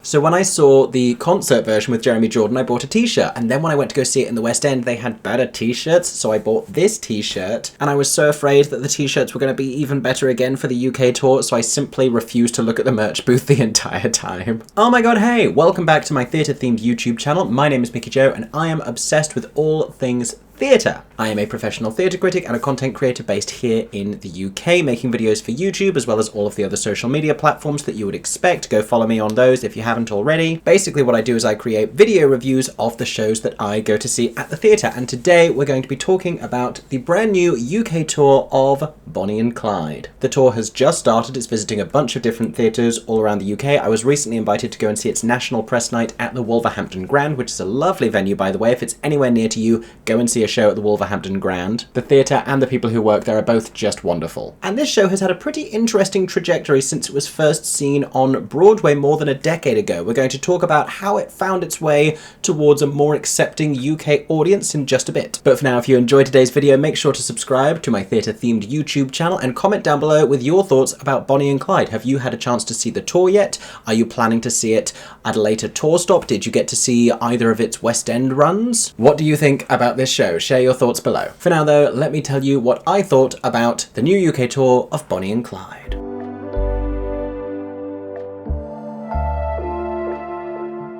So when I saw the concert version with Jeremy Jordan, I bought a t-shirt. And then when I went to go see it in the West End, they had better t-shirts. So I bought this t-shirt. And I was so afraid that the t-shirts were going to be even better again for the UK tour. So I simply refused to look at the merch booth the entire time. Oh my god, hey! Welcome back to my theatre-themed YouTube channel. My name is Mickey Joe, and I am obsessed with all things theatre. I am a professional theatre critic and a content creator based here in the UK, making videos for YouTube as well as all of the other social media platforms that you would expect. Go follow me on those if you haven't already. Basically what I do is I create video reviews of the shows that I go to see at the theatre, and today we're going to be talking about the brand new UK tour of Bonnie and Clyde. The tour has just started. It's visiting a bunch of different theatres all around the UK. I was recently invited to go and see its national press night at the Wolverhampton Grand, which is a lovely venue, by the way. If it's anywhere near to you, go and see a show at the Wolverhampton Grand. The theatre and the people who work there are both just wonderful. And this show has had a pretty interesting trajectory since it was first seen on Broadway more than a decade ago. We're going to talk about how it found its way towards a more accepting UK audience in just a bit. But for now, if you enjoyed today's video, make sure to subscribe to my theatre-themed YouTube channel and comment down below with your thoughts about Bonnie and Clyde. Have you had a chance to see the tour yet? Are you planning to see it at a later tour stop? Did you get to see either of its West End runs? What do you think about this show? Share your thoughts below. For now though, let me tell you what I thought about the new UK tour of Bonnie and Clyde.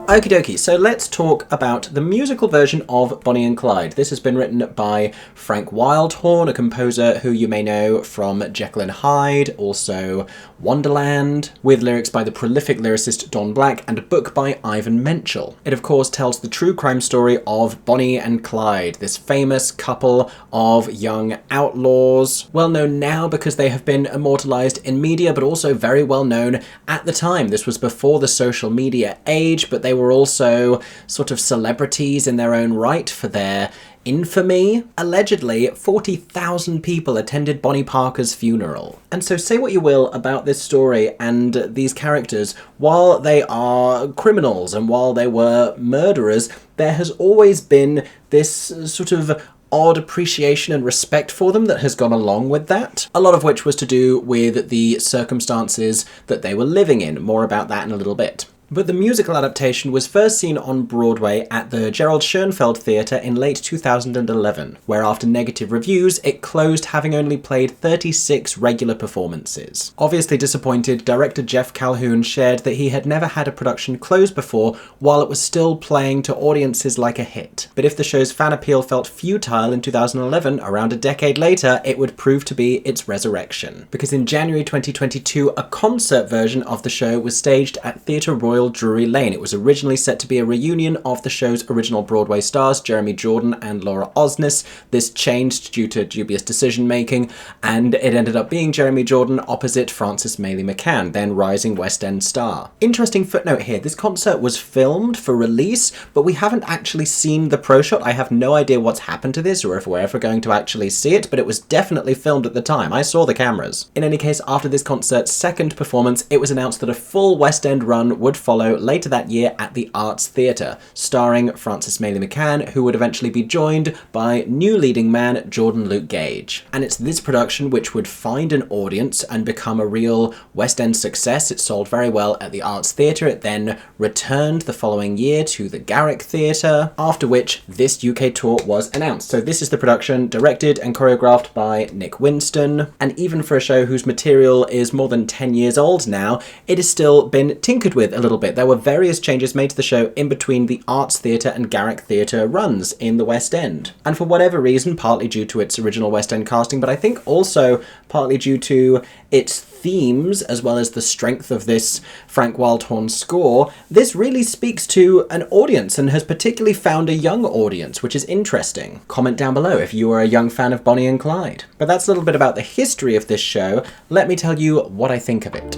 Okie dokie, so let's talk about the musical version of Bonnie and Clyde. This has been written by Frank Wildhorn, a composer who you may know from Jekyll and Hyde, also Wonderland, with lyrics by the prolific lyricist Don Black, and a book by Ivan Menchel. It of course tells the true crime story of Bonnie and Clyde, this famous couple of young outlaws, well known now because they have been immortalised in media, but also very well known at the time. This was before the social media age, but they were also sort of celebrities in their own right for their infamy. Allegedly, 40,000 people attended Bonnie Parker's funeral. And so say what you will about this story and these characters, while they are criminals and while they were murderers, there has always been this sort of odd appreciation and respect for them that has gone along with that. A lot of which was to do with the circumstances that they were living in. More about that in a little bit. But the musical adaptation was first seen on Broadway at the Gerald Schoenfeld Theatre in late 2011, where after negative reviews, it closed having only played 36 regular performances. Obviously disappointed, director Jeff Calhoun shared that he had never had a production close before while it was still playing to audiences like a hit. But if the show's fan appeal felt futile in 2011, around a decade later, it would prove to be its resurrection. Because in January 2022, a concert version of the show was staged at Theatre Royal Drury Lane. It was originally set to be a reunion of the show's original Broadway stars, Jeremy Jordan and Laura Osnes. This changed due to dubious decision-making, and it ended up being Jeremy Jordan opposite Frances Mailey McCann, then rising West End star. Interesting footnote here, this concert was filmed for release, but we haven't actually seen the pro shot. I have no idea what's happened to this or if we're ever going to actually see it, but it was definitely filmed at the time. I saw the cameras. In any case, after this concert's second performance, it was announced that a full West End run would follow later that year at the Arts Theatre, starring Frances Mailey McCann, who would eventually be joined by new leading man Jordan Luke Gage. And it's this production which would find an audience and become a real West End success. It sold very well at the Arts Theatre. It then returned the following year to the Garrick Theatre, after which this UK tour was announced. So this is the production, directed and choreographed by Nick Winston, and even for a show whose material is more than 10 years old now, it has still been tinkered with a little bit. There were various changes made to the show in between the Arts Theatre and Garrick Theatre runs in the West End. And for whatever reason, partly due to its original West End casting, but I think also partly due to its themes, as well as the strength of this Frank Wildhorn score, this really speaks to an audience and has particularly found a young audience, which is interesting. Comment down below if you are a young fan of Bonnie and Clyde. But that's a little bit about the history of this show. Let me tell you what I think of it.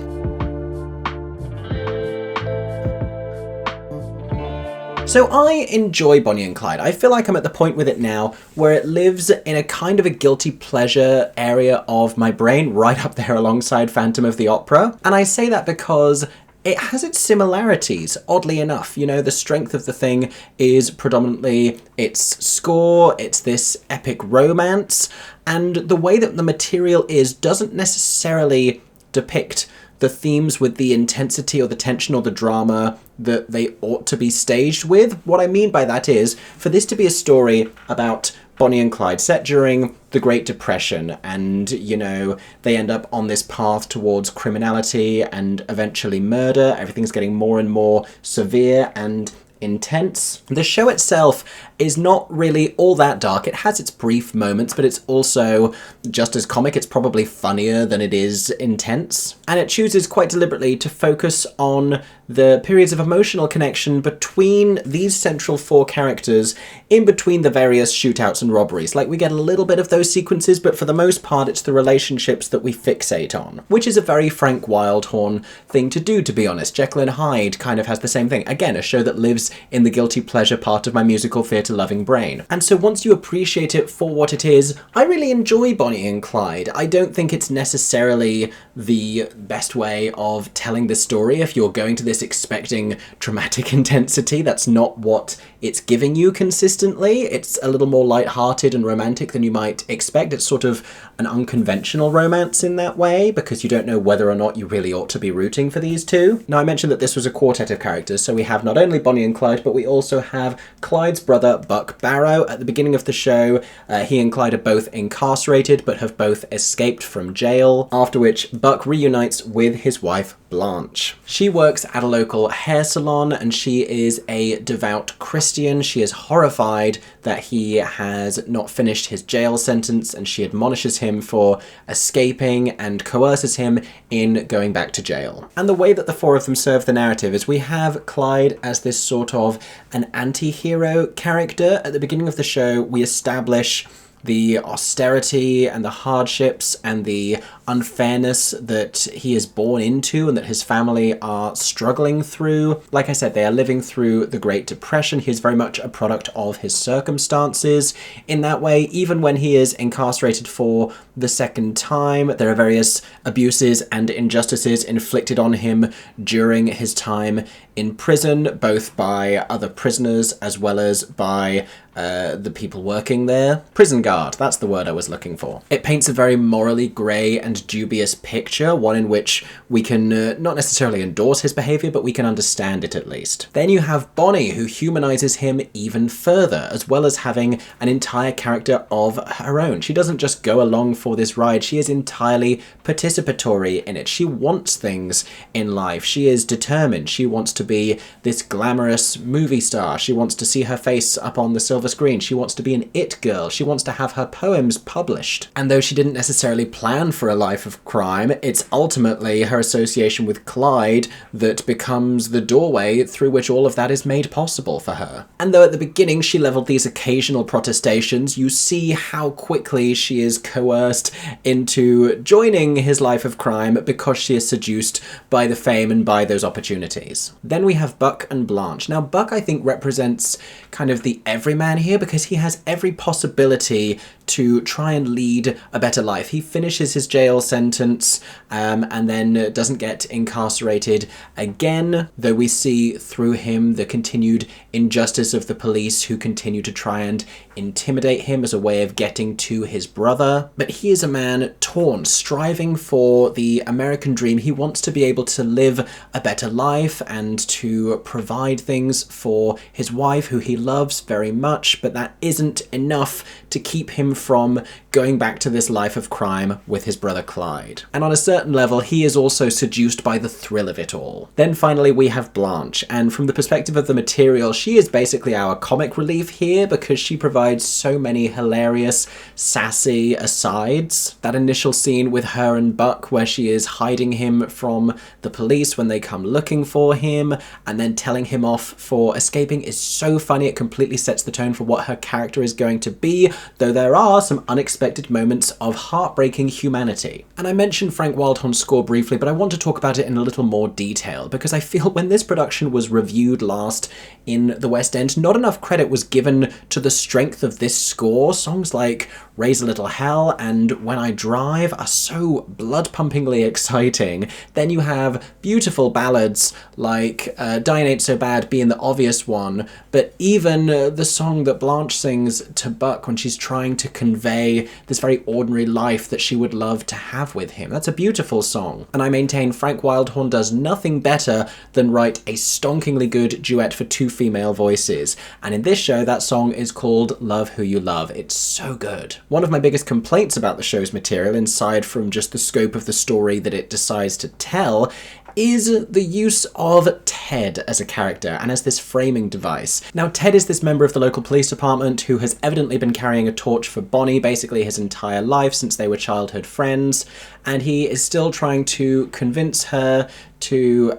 So I enjoy Bonnie and Clyde. I feel like I'm at the point with it now where it lives in a kind of a guilty pleasure area of my brain, right up there alongside Phantom of the Opera. And I say that because it has its similarities, oddly enough. You know, the strength of the thing is predominantly its score, it's this epic romance, and the way that the material is doesn't necessarily depict the themes with the intensity or the tension or the drama that they ought to be staged with. What I mean by that is, for this to be a story about Bonnie and Clyde set during the Great Depression, and, you know, they end up on this path towards criminality and eventually murder. Everything's getting more and more severe and intense. The show itself is not really all that dark. It has its brief moments, but it's also just as comic. It's probably funnier than it is intense. And it chooses quite deliberately to focus on the periods of emotional connection between these central four characters in between the various shootouts and robberies. Like, we get a little bit of those sequences, but for the most part, it's the relationships that we fixate on, which is a very Frank Wildhorn thing to do, to be honest. Jekyll and Hyde kind of has the same thing. Again, a show that lives in the guilty pleasure part of my musical theatre-loving brain. And so once you appreciate it for what it is, I really enjoy Bonnie and Clyde. I don't think it's necessarily the best way of telling the story if you're going to this expecting dramatic intensity. That's not what it's giving you consistently. It's a little more light-hearted and romantic than you might expect. It's sort of an unconventional romance in that way, because you don't know whether or not you really ought to be rooting for these two. Now, I mentioned that this was a quartet of characters, so we have not only Bonnie and Clyde, but we also have Clyde's brother, Buck Barrow. At the beginning of the show, he and Clyde are both incarcerated, but have both escaped from jail, after which Buck reunites with his wife, Blanche. She works at a local hair salon, and she is a devout Christian. She is horrified that he has not finished his jail sentence, and she admonishes him for escaping and coerces him in going back to jail. And the way that the four of them serve the narrative is we have Clyde as this sort of an anti-hero character. At the beginning of the show, we establish the austerity and the hardships and the unfairness that he is born into and that his family are struggling through. Like I said, they are living through the Great Depression. He is very much a product of his circumstances. In that way, even when he is incarcerated for the second time, there are various abuses and injustices inflicted on him during his time in prison, both by other prisoners as well as by the people working there. Prison guard, that's the word I was looking for. It paints a very morally grey and dubious picture, one in which we can not necessarily endorse his behaviour, but we can understand it at least. Then you have Bonnie, who humanises him even further, as well as having an entire character of her own. She doesn't just go along for this ride, she is entirely participatory in it. She wants things in life. She is determined. She wants to be this glamorous movie star. She wants to see her face up on the silver screen. She wants to be an it girl. She wants to have her poems published. And though she didn't necessarily plan for a life of crime, it's ultimately her association with Clyde that becomes the doorway through which all of that is made possible for her. And though at the beginning she leveled these occasional protestations, you see how quickly she is coerced into joining his life of crime because she is seduced by the fame and by those opportunities. Then we have Buck and Blanche. Now, Buck, I think, represents kind of the everyman here because he has every possibility to try and lead a better life. He finishes his jail sentence and then doesn't get incarcerated again, though we see through him the continued injustice of the police who continue to try and intimidate him as a way of getting to his brother. But he is a man torn, striving for the American dream. He wants to be able to live a better life and to provide things for his wife, who he loves very much, but that isn't enough to keep him from going back to this life of crime with his brother Clyde. And on a certain level, he is also seduced by the thrill of it all. Then finally, we have Blanche, and from the perspective of the material, she is basically our comic relief here because she provides so many hilarious, sassy asides. That initial scene with her and Buck where she is hiding him from the police when they come looking for him and then telling him off for escaping is so funny. It completely sets the tone for what her character is going to be, though there are some unexpected moments of heartbreaking humanity. And I mentioned Frank Wildhorn's score briefly, but I want to talk about it in a little more detail because I feel when this production was reviewed last in the West End, not enough credit was given to the strength of this score. Songs like Raise a Little Hell and When I Drive are so blood-pumpingly exciting. Then you have beautiful ballads like Dying Ain't So Bad being the obvious one, but even the song that Blanche sings to Buck when she's trying to convey this very ordinary life that she would love to have with him. That's a beautiful song. And I maintain Frank Wildhorn does nothing better than write a stonkingly good duet for two female voices. And in this show, that song is called Love Who You Love. It's so good. One of my biggest complaints about the show's material, aside from just the scope of the story that it decides to tell, is the use of Ted as a character and as this framing device. Now, Ted is this member of the local police department who has evidently been carrying a torch for Bonnie basically his entire life since they were childhood friends, and he is still trying to convince her to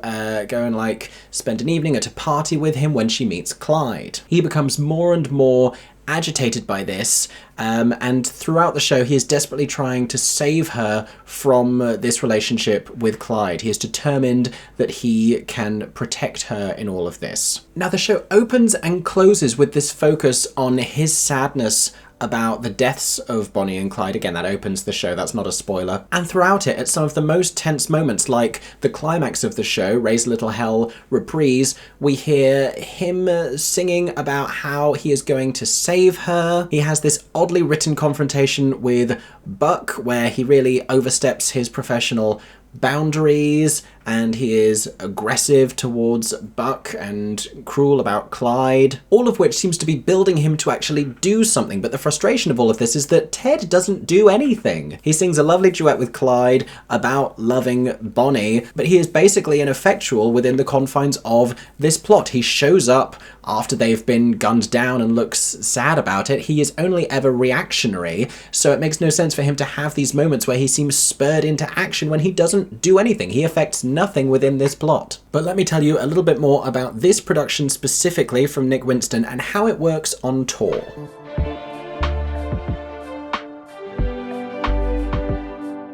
go and spend an evening at a party with him when she meets Clyde. He becomes more and more agitated by this, and throughout the show he is desperately trying to save her from this relationship with Clyde. He is determined that he can protect her in all of this. Now, the show opens and closes with this focus on his sadness about the deaths of Bonnie and Clyde. Again, that opens the show, that's not a spoiler. And throughout it, at some of the most tense moments, like the climax of the show, Raise a Little Hell reprise, we hear him singing about how he is going to save her. He has this oddly written confrontation with Buck, where he really oversteps his professional boundaries, and he is aggressive towards Buck and cruel about Clyde, all of which seems to be building him to actually do something. But the frustration of all of this is that Ted doesn't do anything. He sings a lovely duet with Clyde about loving Bonnie, but he is basically ineffectual within the confines of this plot. He shows up after they've been gunned down and looks sad about it. He is only ever reactionary, so it makes no sense for him to have these moments where he seems spurred into action when he doesn't do anything. He affects nothing within this plot. But let me tell you a little bit more about this production specifically from Nick Winston and how it works on tour.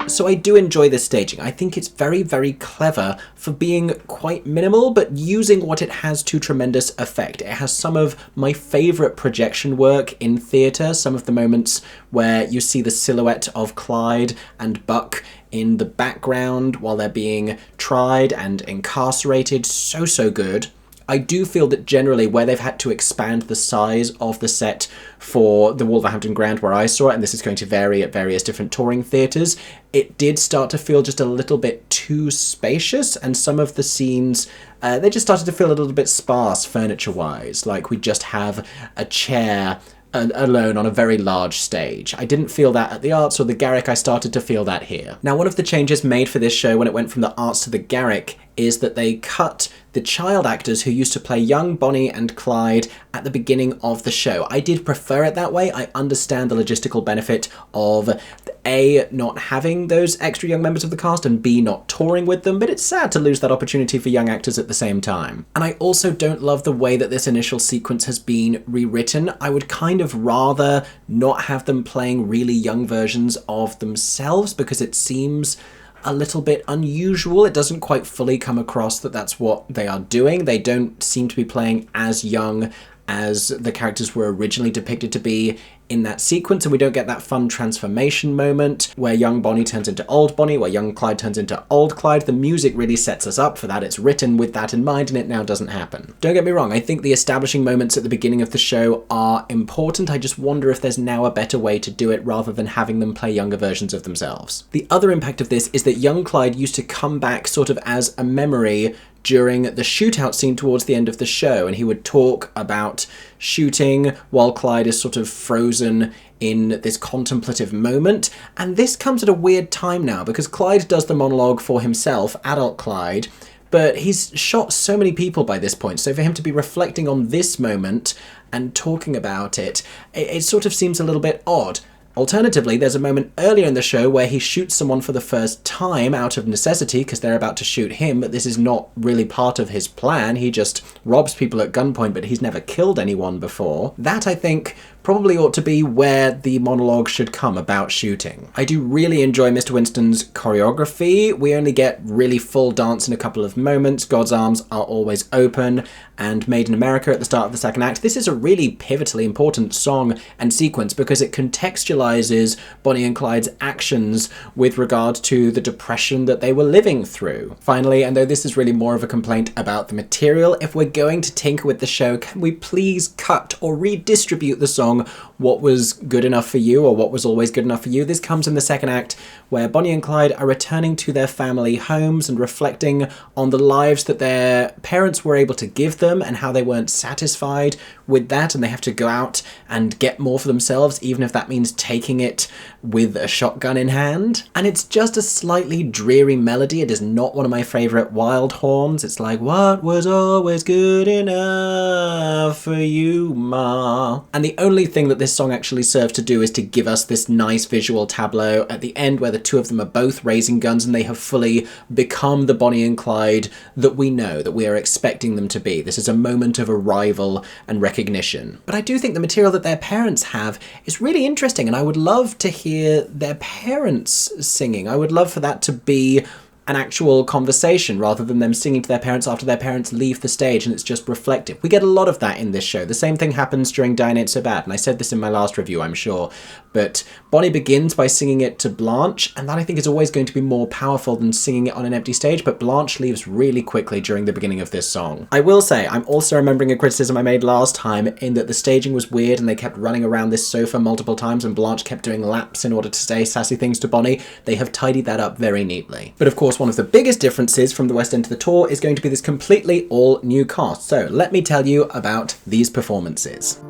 So I do enjoy this staging. I think it's very, very clever for being quite minimal, but using what it has to tremendous effect. It has some of my favourite projection work in theatre, some of the moments where you see the silhouette of Clyde and Buck in the background while they're being tried and incarcerated. So good. I do feel that generally where they've had to expand the size of the set for the Wolverhampton Grand where I saw it, and this is going to vary at various different touring theatres, it did start to feel just a little bit too spacious, and some of the scenes, they just started to feel a little bit sparse furniture-wise, like we just have a chair alone on a very large stage. I didn't feel that at the Arts or the Garrick. I started to feel that here. Now, one of the changes made for this show when it went from the Arts to the Garrick is that they cut the child actors who used to play young Bonnie and Clyde at the beginning of the show. I did prefer it that way. I understand the logistical benefit of A, not having those extra young members of the cast, and B, not touring with them, but it's sad to lose that opportunity for young actors at the same time. And I also don't love the way that this initial sequence has been rewritten. I would kind of rather not have them playing really young versions of themselves, because it seems a little bit unusual. It doesn't quite fully come across that that's what they are doing. They don't seem to be playing as young as the characters were originally depicted to be in that sequence, and we don't get that fun transformation moment where young Bonnie turns into old Bonnie, where young Clyde turns into old Clyde. The music really sets us up for that. It's written with that in mind, and it now doesn't happen. Don't get me wrong, I think the establishing moments at the beginning of the show are important. I just wonder if there's now a better way to do it rather than having them play younger versions of themselves. The other impact of this is that young Clyde used to come back sort of as a memory during the shootout scene towards the end of the show, and he would talk about shooting while Clyde is sort of frozen in this contemplative moment. And this comes at a weird time now, because Clyde does the monologue for himself, adult Clyde, but he's shot so many people by this point, so for him to be reflecting on this moment and talking about it, it sort of seems a little bit odd. Alternatively, there's a moment earlier in the show where he shoots someone for the first time out of necessity because they're about to shoot him, but this is not really part of his plan. He just robs people at gunpoint, but he's never killed anyone before. That, I think, probably ought to be where the monologue should come about shooting. I do really enjoy Mr. Winston's choreography. We only get really full dance in a couple of moments. God's Arms Are Always Open and Made in America at the start of the second act. This is a really pivotally important song and sequence because it contextualizes Bonnie and Clyde's actions with regard to the depression that they were living through. Finally, and though this is really more of a complaint about the material, if we're going to tinker with the show, can we please cut or redistribute the song song What Was Good Enough For You, or What Was Always Good Enough For You. This comes in the second act, where Bonnie and Clyde are returning to their family homes and reflecting on the lives that their parents were able to give them and how they weren't satisfied with that, and they have to go out and get more for themselves, even if that means taking it with a shotgun in hand. And it's just a slightly dreary melody. It is not one of my favourite wild horns. It's like, what was always good enough for you, ma? And the only thing that this song actually serves to do is to give us this nice visual tableau at the end where the two of them are both raising guns and they have fully become the Bonnie and Clyde that we know, that we are expecting them to be. This is a moment of arrival and recognition. But I do think the material that their parents have is really interesting, and I would love to hear their parents singing. I would love for that to be an actual conversation rather than them singing to their parents after their parents leave the stage and it's just reflective. We get a lot of that in this show. The same thing happens during Diane Ain't So Bad, and I said this in my last review, I'm sure, but Bonnie begins by singing it to Blanche, and that I think is always going to be more powerful than singing it on an empty stage, but Blanche leaves really quickly during the beginning of this song. I will say, I'm also remembering a criticism I made last time in that the staging was weird and they kept running around this sofa multiple times and Blanche kept doing laps in order to say sassy things to Bonnie. They have tidied that up very neatly. But of course, one of the biggest differences from the West End to the tour is going to be this completely all new cast. So let me tell you about these performances.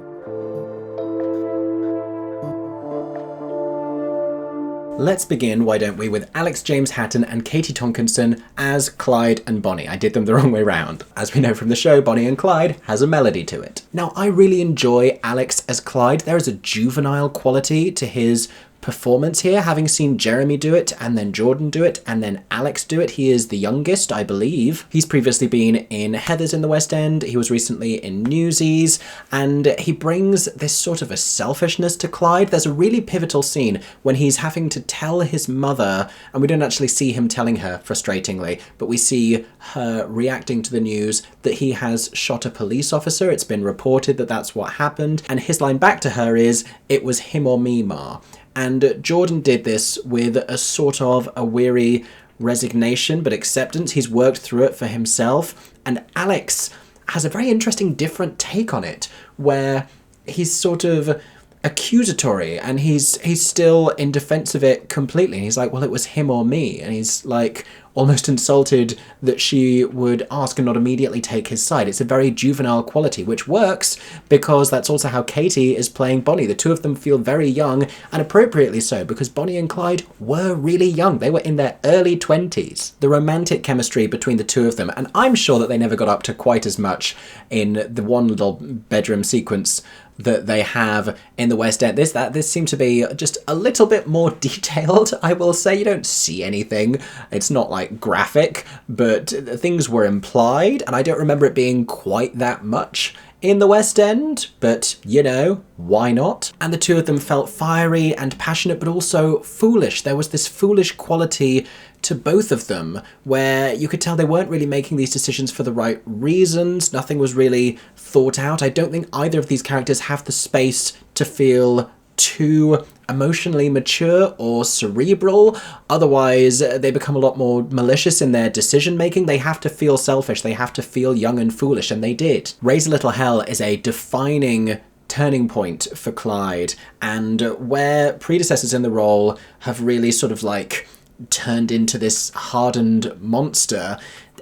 Let's begin, why don't we, with Alex James-Hatton and Katie Tonkinson as Clyde and Bonnie. I did them the wrong way round. As we know from the show, Bonnie and Clyde has a melody to it. Now, I really enjoy Alex as Clyde. There is a juvenile quality to his performance here, having seen Jeremy do it, and then Jordan do it, and then Alex do it. He is the youngest, I believe. He's previously been in Heathers in the West End. He was recently in Newsies, and he brings this sort of a selfishness to Clyde. There's a really pivotal scene when he's having to tell his mother, and we don't actually see him telling her, frustratingly, but we see her reacting to the news that he has shot a police officer. It's been reported that that's what happened, and his line back to her is, "It was him or me, Ma." And Jordan did this with a sort of a weary resignation, but acceptance. He's worked through it for himself. And Alex has a very interesting different take on it, where he's sort of accusatory and he's still in defense of it completely. And he's like, well, it was him or me. And he's like almost insulted that she would ask and not immediately take his side. It's a very juvenile quality, which works because that's also how Katie is playing Bonnie. The two of them feel very young, and appropriately so, because Bonnie and Clyde were really young. They were in their early 20s. The romantic chemistry between the two of them, and I'm sure that they never got up to quite as much in the one little bedroom sequence that they have in the West End. This seemed to be just a little bit more detailed, I will say. You don't see anything. It's not like graphic, but things were implied, and I don't remember it being quite that much in the West End, but you know, why not? And the two of them felt fiery and passionate, but also foolish. There was this foolish quality to both of them where you could tell they weren't really making these decisions for the right reasons. Nothing was really thought out. I don't think either of these characters have the space to feel too emotionally mature or cerebral. Otherwise, they become a lot more malicious in their decision making. They have to feel selfish. They have to feel young and foolish, and they did. Raise a Little Hell is a defining turning point for Clyde, and where predecessors in the role have really sort of like turned into this hardened monster,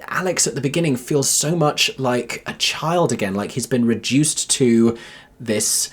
Alex at the beginning feels so much like a child again, like he's been reduced to this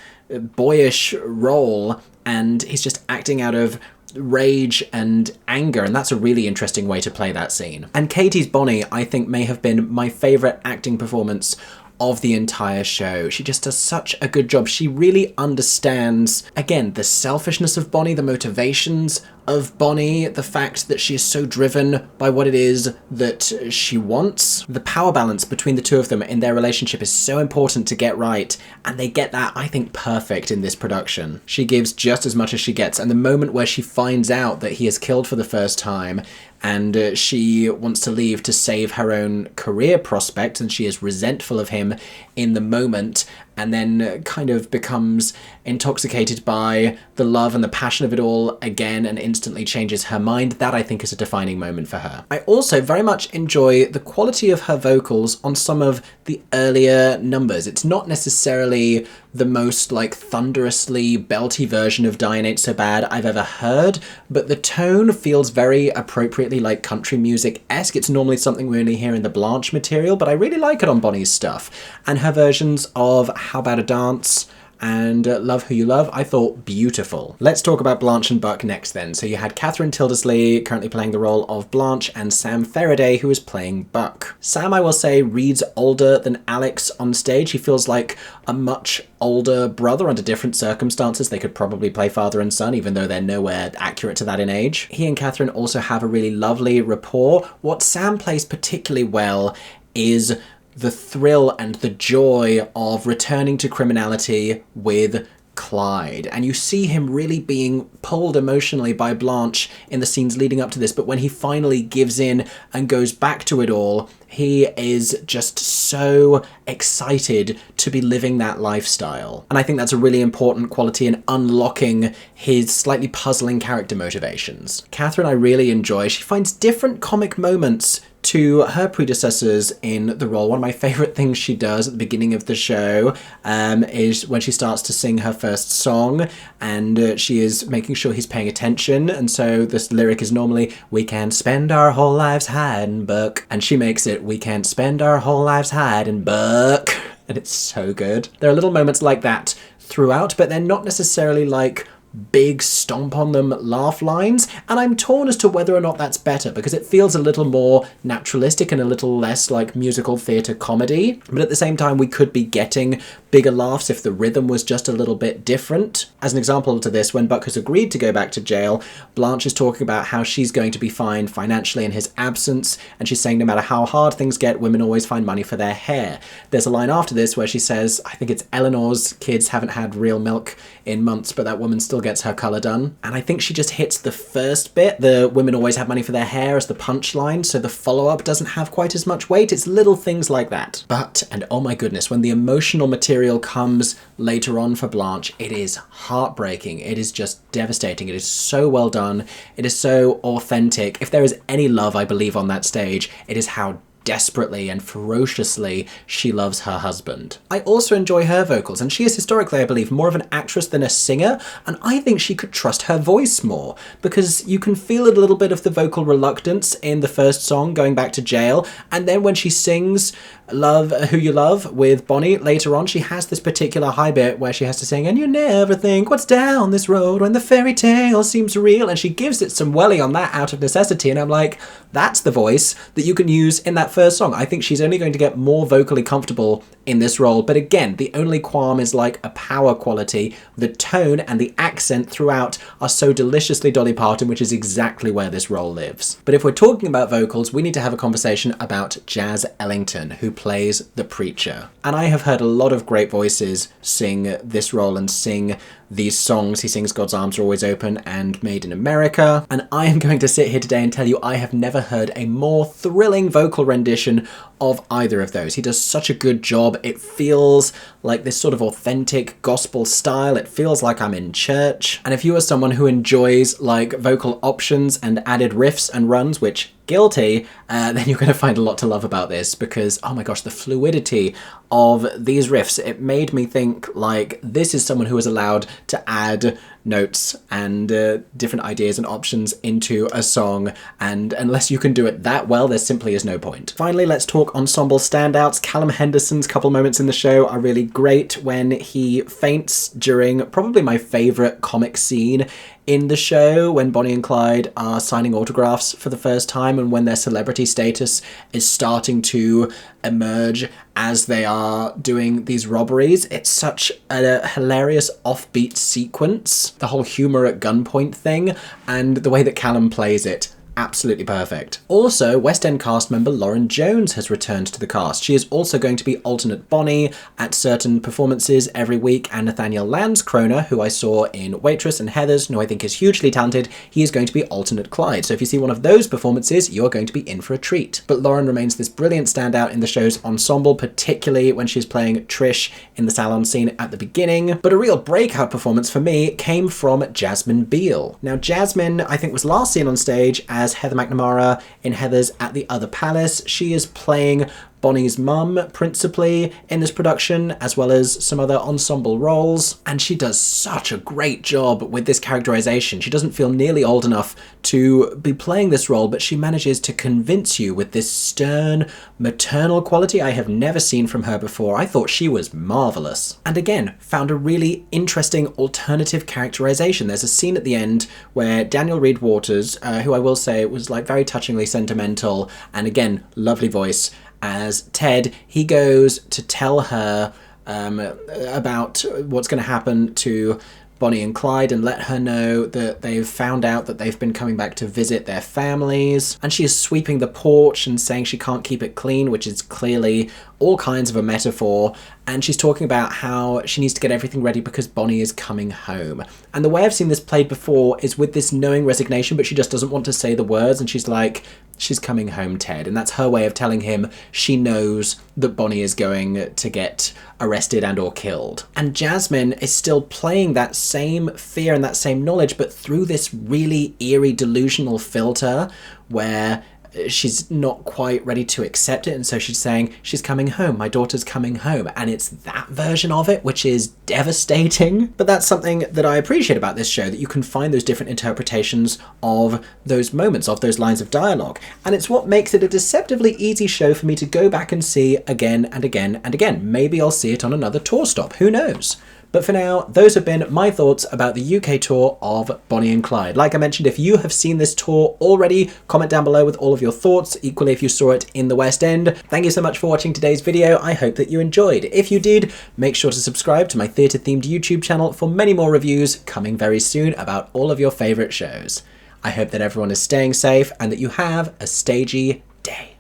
boyish role and he's just acting out of rage and anger, and that's a really interesting way to play that scene. And Katie's Bonnie, I think, may have been my favourite acting performance of the entire show. She just does such a good job. She really understands, again, the selfishness of Bonnie, the motivations of Bonnie, the fact that she is so driven by what it is that she wants. The power balance between the two of them in their relationship is so important to get right, and they get that, I think, perfect in this production. She gives just as much as she gets, and the moment where she finds out that he is killed for the first time and she wants to leave to save her own career prospect, and she is resentful of him in the moment, and then kind of becomes intoxicated by the love and the passion of it all again and instantly changes her mind. That, I think, is a defining moment for her. I also very much enjoy the quality of her vocals on some of the earlier numbers. It's not necessarily the most like thunderously belty version of Dying Ain't So Bad I've ever heard, but the tone feels very appropriately like country music-esque. It's normally something we only hear in the Blanche material, but I really like it on Bonnie's stuff. And her versions of How About a Dance and Love Who You Love, I thought beautiful. Let's talk about Blanche and Buck next then. So you had Catherine Tyldesley currently playing the role of Blanche and Sam Ferriday, who is playing Buck. Sam, I will say, reads older than Alex on stage. He feels like a much older brother under different circumstances. They could probably play father and son, even though they're nowhere accurate to that in age. He and Catherine also have a really lovely rapport. What Sam plays particularly well is the thrill and the joy of returning to criminality with Clyde. And you see him really being pulled emotionally by Blanche in the scenes leading up to this, but when he finally gives in and goes back to it all, he is just so excited to be living that lifestyle. And I think that's a really important quality in unlocking his slightly puzzling character motivations. Catherine I really enjoy. She finds different comic moments to her predecessors in the role. One of my favourite things she does at the beginning of the show is when she starts to sing her first song, and she is making sure he's paying attention, and so this lyric is normally, "We can spend our whole lives hiding, Buck," and she makes it, "We can spend our whole lives hiding, Buck," and it's so good. There are little moments like that throughout, but they're not necessarily like big stomp on them laugh lines, and I'm torn as to whether or not that's better, because it feels a little more naturalistic and a little less like musical theatre comedy, but at the same time we could be getting bigger laughs if the rhythm was just a little bit different. As an example to this, when Buck has agreed to go back to jail, Blanche is talking about how she's going to be fine financially in his absence, and she's saying no matter how hard things get, women always find money for their hair. There's a line after this where she says, I think it's Eleanor's kids haven't had real milk in months, but that woman still gets her colour done. And I think she just hits the first bit, the women always have money for their hair, as the punchline, so the follow-up doesn't have quite as much weight. It's little things like that. But, and oh my goodness, when the emotional material comes later on for Blanche, it is heartbreaking. It is just devastating. It is so well done. It is so authentic. If there is any love, I believe, on that stage, it is how desperately and ferociously she loves her husband. I also enjoy her vocals, and she is historically, I believe, more of an actress than a singer, and I think she could trust her voice more, because you can feel a little bit of the vocal reluctance in the first song, Going Back to Jail, and then when she sings Love Who You Love with Bonnie later on, she has this particular high bit where she has to sing, and you never think what's down this road when the fairy tale seems real, and she gives it some welly on that out of necessity, and I'm like, that's the voice that you can use in that first song. I think she's only going to get more vocally comfortable in this role, but again, the only qualm is like a power quality. The tone and the accent throughout are so deliciously Dolly Parton, which is exactly where this role lives. But if we're talking about vocals, we need to have a conversation about Jaz Ellington, who plays the preacher. And I have heard a lot of great voices sing this role and sing these songs. He sings God's Arms Are Always Open and Made in America. And I am going to sit here today and tell you I have never heard a more thrilling vocal rendition of either of those. He does such a good job. It feels like this sort of authentic gospel style. It feels like I'm in church. And if you are someone who enjoys like vocal options and added riffs and runs, which guilty, then you're going to find a lot to love about this, because oh my gosh, the fluidity of these riffs, it made me think like this is someone who is allowed to add notes and different ideas and options into a song, and unless you can do it that well, there simply is no point. Finally, let's talk ensemble standouts. Callum Henderson's couple moments in the show are really great. When he faints during probably my favourite comic scene in the show, when Bonnie and Clyde are signing autographs for the first time, and when their celebrity status is starting to emerge as they are doing these robberies. It's such a hilarious offbeat sequence. The whole humour at gunpoint thing, and the way that Callum plays it, absolutely perfect. Also, West End cast member Lauren Jones has returned to the cast. She is also going to be alternate Bonnie at certain performances every week, and Nathaniel Landskroner, who I saw in Waitress and Heathers, who I think is hugely talented, he is going to be alternate Clyde. So if you see one of those performances, you're going to be in for a treat. But Lauren remains this brilliant standout in the show's ensemble, particularly when she's playing Trish in the salon scene at the beginning. But a real breakout performance for me came from Jasmine Beale. Now, Jasmine, I think, was last seen on stage as Heather McNamara in Heathers at the Other Palace. She is playing Bonnie's mum, principally, in this production, as well as some other ensemble roles. And she does such a great job with this characterization. She doesn't feel nearly old enough to be playing this role, but she manages to convince you with this stern, maternal quality I have never seen from her before. I thought she was marvellous. And again, found a really interesting alternative characterization. There's a scene at the end where Daniel Reed Waters, who I will say was like very touchingly sentimental, and again, lovely voice, as Ted, he goes to tell her about what's going to happen to Bonnie and Clyde and let her know that they've found out that they've been coming back to visit their families. And she is sweeping the porch and saying she can't keep it clean, which is clearly all kinds of a metaphor. And she's talking about how she needs to get everything ready because Bonnie is coming home. And the way I've seen this played before is with this knowing resignation, but she just doesn't want to say the words. And she's like, she's coming home, Ted. And that's her way of telling him she knows that Bonnie is going to get arrested and or killed. And Jasmine is still playing that same fear and that same knowledge, but through this really eerie delusional filter where she's not quite ready to accept it, and so she's saying, she's coming home, my daughter's coming home, and it's that version of it which is devastating. But that's something that I appreciate about this show, that you can find those different interpretations of those moments, of those lines of dialogue, and it's what makes it a deceptively easy show for me to go back and see again and again and again. Maybe I'll see it on another tour stop, who knows? But for now, those have been my thoughts about the UK tour of Bonnie and Clyde. Like I mentioned, if you have seen this tour already, comment down below with all of your thoughts. Equally, if you saw it in the West End. Thank you so much for watching today's video. I hope that you enjoyed. If you did, make sure to subscribe to my theatre-themed YouTube channel for many more reviews coming very soon about all of your favourite shows. I hope that everyone is staying safe and that you have a stagey day.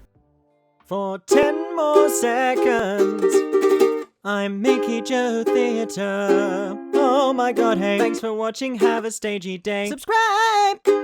For 10 more seconds, I'm Mickey Joe Theatre. Oh my god, hey, thanks for watching, have a stagey day. Subscribe!